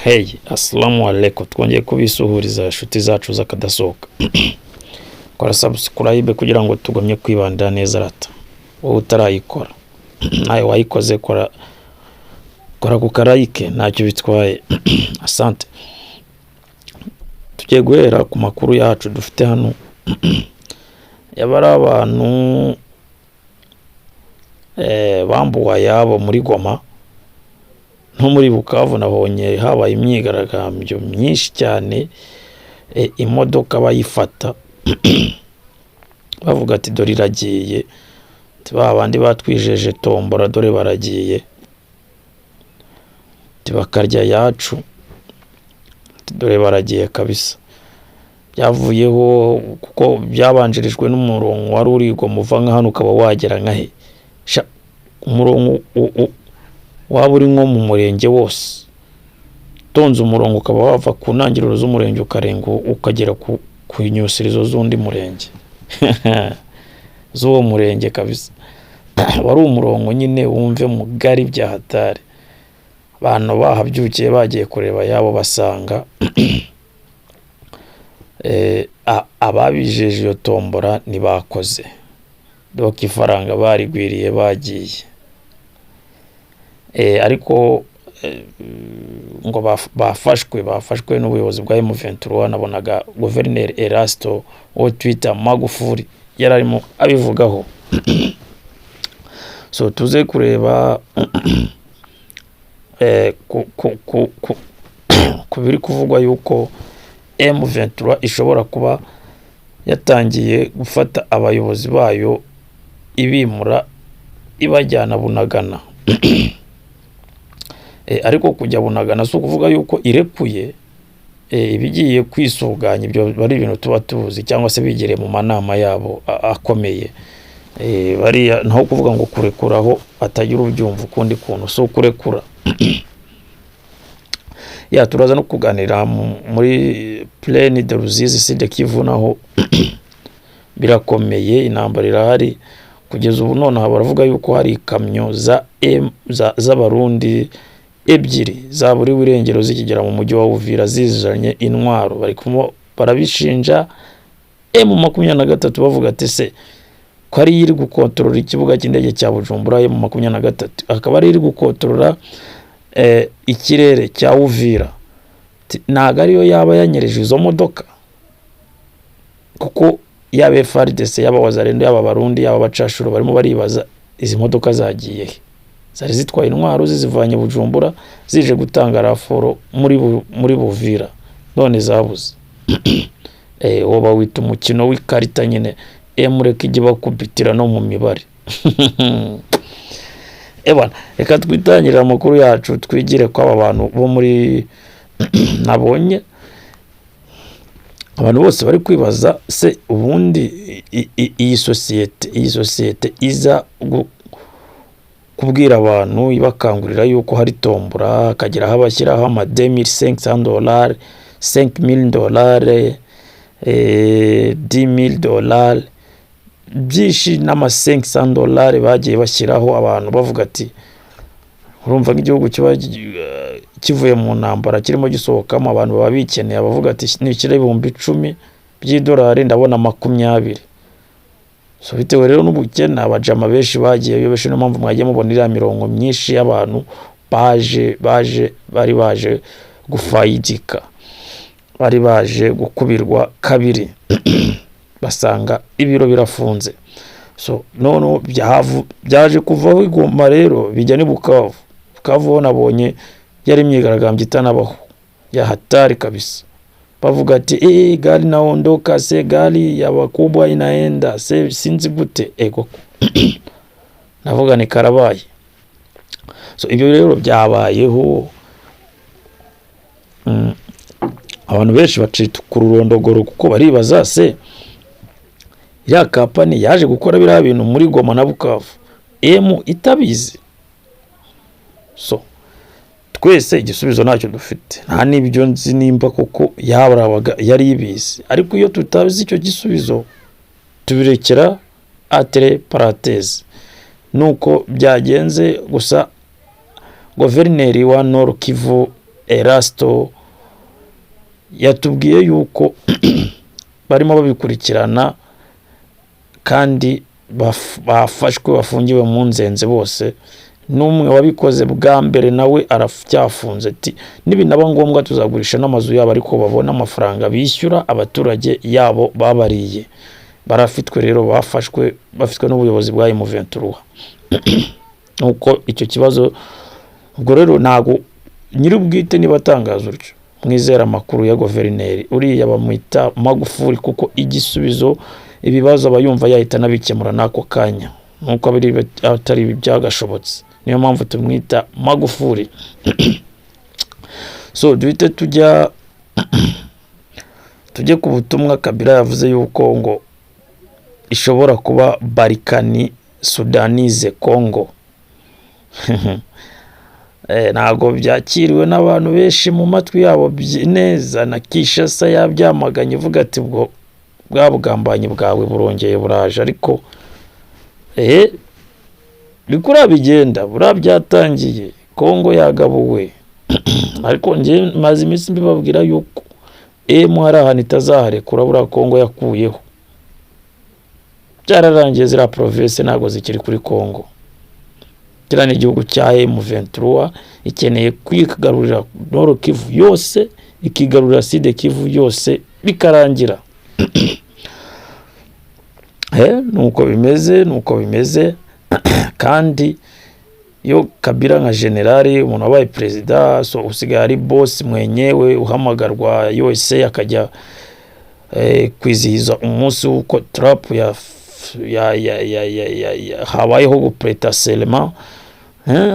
Hey, assalamu alaikum. Twongeye kubisuhuriza inshuti zacu zakadasohoka. Kora subscribe kugira ngo tugomye kwibanda neza rata. Wowe utarayikora. Nawe wayikoze kora ku karayike ntacyo bitwaye. Asante. Tugiye guhera ku makuru yacu dufite hano. Yabara abantu bambuwa yabo muri Goma no muri Bukavu nabonye habaye imyigaragambyo myinshi cyane, imodoka bayifata bavuga ati dore iragiye, abandi batwijeje tombora dore baragiye, bakarya yacu dore baragiye kabisa. Byavuyeho kuko byabanjirijwe n'umurongo wari urigo muva nka hano ukaba wagera nkahe umurongo waba uri nko mu murenge wose, tonze umurongo ukaba wava ku ntangiriro z'umurenge ukarenga ukagera ku inyusirizo z'undi murenge z'uwo murenge kabisa. Wari umurongo nyine wumve mugari bya hatari. Abantu bahabyukiye bagiye kureba yabo basanga ababijeje iyo tombora ntibakoze, doka ifaranga barigwiriye bagiye. Ariko ngo bafashwe n'ubuyobozi bwa M23. Nabonaga Guverineri Erasto wo Twitter Magufuli yararimo abivugaho. So tuze kureba kubiri kuvugwa yuko M23 ishobora kuba yatangiye gufata abayobozi bayo ibimura ibajyana Bunagana. Ariko kujya Bunagana so kuvuga yuko irekuye ibigiye kwisuganya, ibyo bari ibintu tuba tuzi cyangwa se bigereye mu manama yabo akomeye. Bari naho kuvuga ngo kurekuraho atagira ubyumva ukundi kuntu so kurekura. Turaza no kuganira muri Plaine de Ruzizi Sud Kivu naho birakomeye, intambara irahari kugeza ubu. None baravuga yuko hari ikamyo z'abarundi ebyiri za buri wirengero zikigera mu mujyi wa Uvira zizanye intwaro. Barabishinja M23 bavuga ati se ko ari iri gukontorora ikibuga cy'indege cya Bujumbura. M23 akaba ari iri gukontorora ikirere cya Uvira. Ntago ariyo yaba yanyereje izo modoka, kuko yaba FARDC yaba wazarendo yaba barundi yaba bacashuro barimo baribaza izi modoka zagiye he. Zari zitwaye intwaro zizivanye Bujumbura zije gutanga raforo muri Buvira, none zabuze. Woba wita umukino w'ikarita nyine emureka ijye bakubitira no mu mibare. Ebana reka twitangirira amakuru yacu twigire kwa aba bantu bo muri nabonye abantu bose bari kwibaza se ubundi iyi sosiyete iza kubwira abantu ibakangurira yuko hari tombora akagira habashyiraho ama $2,500 $5,000 $10,000 byinshi n'ama $500 bagiye bashyiraho abantu bavuga ati urumva nk'igihugu kiba kivuye mu ntambara kirimo gisohokamo abantu baba bikeneye, abavuga ati nibikira $10,000 ndabona 20. So bitewe rero n'ubukene abajama benshi bagiye yobeshe, no mpamvu mwagiye mubonera mirongo myinshi y'abantu bari baje gufayidika, bari baje gukubirwa kabiri basanga ibiro birafunze. So none byaje kuvaho Igoma rero bijya ni Bukavu. Bukavu nabonye yari imyigaragambyo itanabaho ya hatari kabisa. Bavuga ati gari naondoka, se gari ya wakubwa inaenda, se sinzi gute ego. Navuga ni karabaye. So ibyo rero byabayeho, abantu benshi bacita ku rurondogoro kuko baribaza se iriya kampani yaje gukora biriya bintu muri Goma na Bukavu itabizi. So twese igisubizo ntacyo dufite, nta n'ibyo nzi nimba koko yari ibizi. Ariko iyo tutabizi icyo gisubizo tubirekera entre parenthèse. Nuko byagenze gusa Guverineri wa Nord Kivu Erasto yatubwiye yuko barimo babikurikirana kandi bafashwe bafungiwe mu nzenze bose. N'umwe wabikoze bwa mbere nawe arafyafunze ati nibinaba ngombwa tuzagurisha n'amazu yabo ariko babona amafaranga bishyura abaturage yabo babariye. Barafitwe rero bafashwe bafitwe n'ubuyobozi bwa M23. Nuko icyo kibazo ubwo rero nago nyiri ubwite nibatangaza uryo mwizera amakuru ya guverineri uriya bamwita Magufuli kuko igisubizo ibibazo abayumva yahita nabikemura nako kanya nuko atari byagashobotse. Niyo mpamvu tumwita Magufuli. So duhite tujye ku butumwa Kabila yavuze yuko ngo ishobora kuba Balkani Sudanize Congo. Nago byakiriwe n'abantu benshi mu matwi yabo neza na Kinshasa yabyamaganye ivuga ati bwo bwabugambanyi bwawe burongeye buraje ariko bikura bigenda burabyatangiye Congo yagabuwe. Ariko nje maze iminsi mbibabwira yuko hari ahantu itazaharekura bura Congo yakuyeho byararangiye zira province nago zikiri kuri Congo. Kirani igihugu cya M23 ikeneye kwigarurira Nord Kivu yose ikigarurira Sud Kivu yose bikarangira. Nuko bimeze kandi yo Kabila nka generali umuntu wabaye president so usigaye ari boss mwenyewe uhamagarwa USA akajya kwizihiza umunsi uko Trump habayeho gupreta serment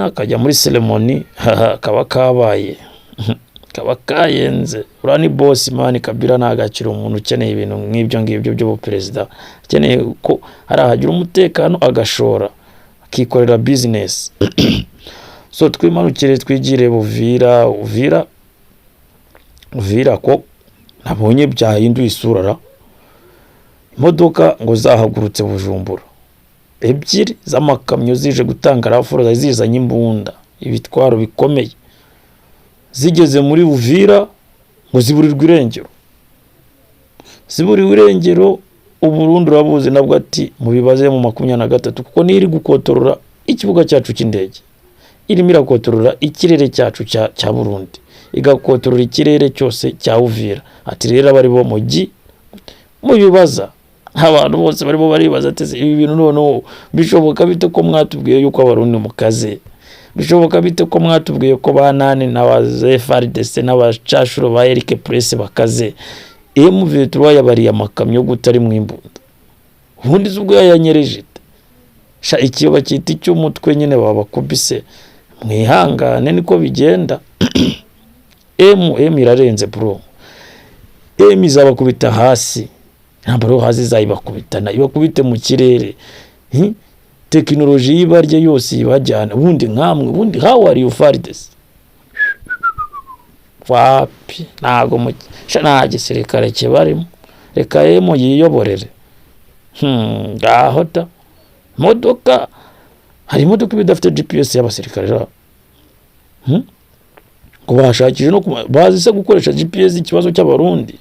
akajya muri ceremony kaba kabaye kaba kayenze. Urani boss man Kabila nagakira umuntu ukeneye ibintu nk'ibyo ngibyo byo president akeneye ko hari ahagira umutekano agashora akikorera business. So twimanukire twigire Uvira ko nabonye byahinduye isura imodoka ngo zahagurutse Bujumbura ebyiri z'amakamyo zije gutanga rafuro zizanye imbunda ibitwaro bikomeye zigeze muri Uvira ngo ziburirwa irengero Uburundi urabuze nabwo ati mu bibaze mu 23 kuko niri gukotorora ikibuga cyacu cy'indege irimo irakotorora ikirere cyacu cya Burundi igakotorora ikirere cyose cya Uvira. Ati rero abari bo mugi mu bibaza abantu bose barimo baribaza ati ibi bintu none bishoboka bite ko mwatubwiye yuko Abarundi mukaze, bishoboka bite ko mwatubwiye ko banane n'abaze FARDC n'abacashuro ba Eric Press bakaze M23 yabariye amakamyo gutari mwimbunda ubundi zubwo yanyereje sha ikiyoba cyiti cy'umutwe nyine babakubise mwihangane niko bigenda. M irarenze bro, izabakubita hasi ntabwo hasi zayibakubitana ibakubite mu kirere. Teknoloji yibarye yose ibajyana ubundi nkamwe ubundi how are you FARDC wapi nago mu nta gisirikare kibarimo reka yiyoborere. Ngaho da modoka hari imodoka bidafite GPS y'abasirikare ngo bashakije no bazi se gukoresha GPS ikibazo cy'Abarundi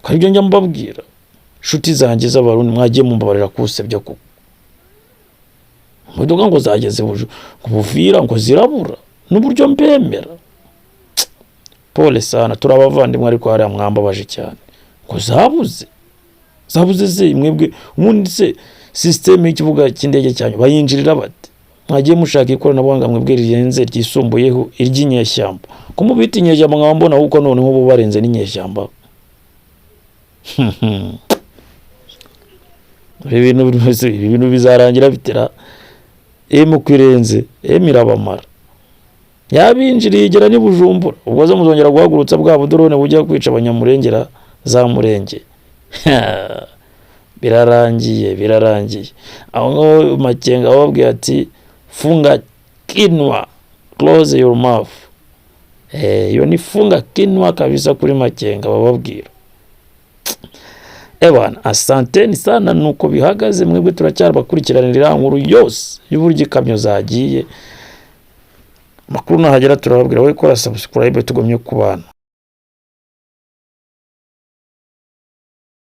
karibyo njya mbabwira shuti zanjye z'Abarundi mwagiye mumbabarira kusebya ko modoka ngo zageze Buvira ngo zirabura n'uburyo mbemera pole sana turabavandimwe ariko hari amwambabaje cyane ngo zabuze ze mwebwe ubundi se system y'ikibuga cy'indege cyanyu bayinjirira bate mwagiye mushaka ikoranabuhanga mwebwe rirenze ryisumbuyeho iry'inyeshyamba kumubita inyeshyamba nkabambona huko none ubu barenze n'inyeshyamba. Ibintu bizarangira bitera kwirenze irabamara yabinjiriye igera ni Bujumbura ubwo zo muzongera guhagurutsa bwa budorone bujya kwica abanyamurengera za murenge. Birarangiye aho Makenga babwiye ati funga kinwa close your mouth. Yo ni funga kinwa kabisa kuri Makenga bababwira. Bana asante ni sana nuko bihagaze mwebwe turacyari bakurikiranira inkuru yose y'uburyo ikamyo zagiye Makuru nahagera turababwira we kora subscribe tugomye kubana.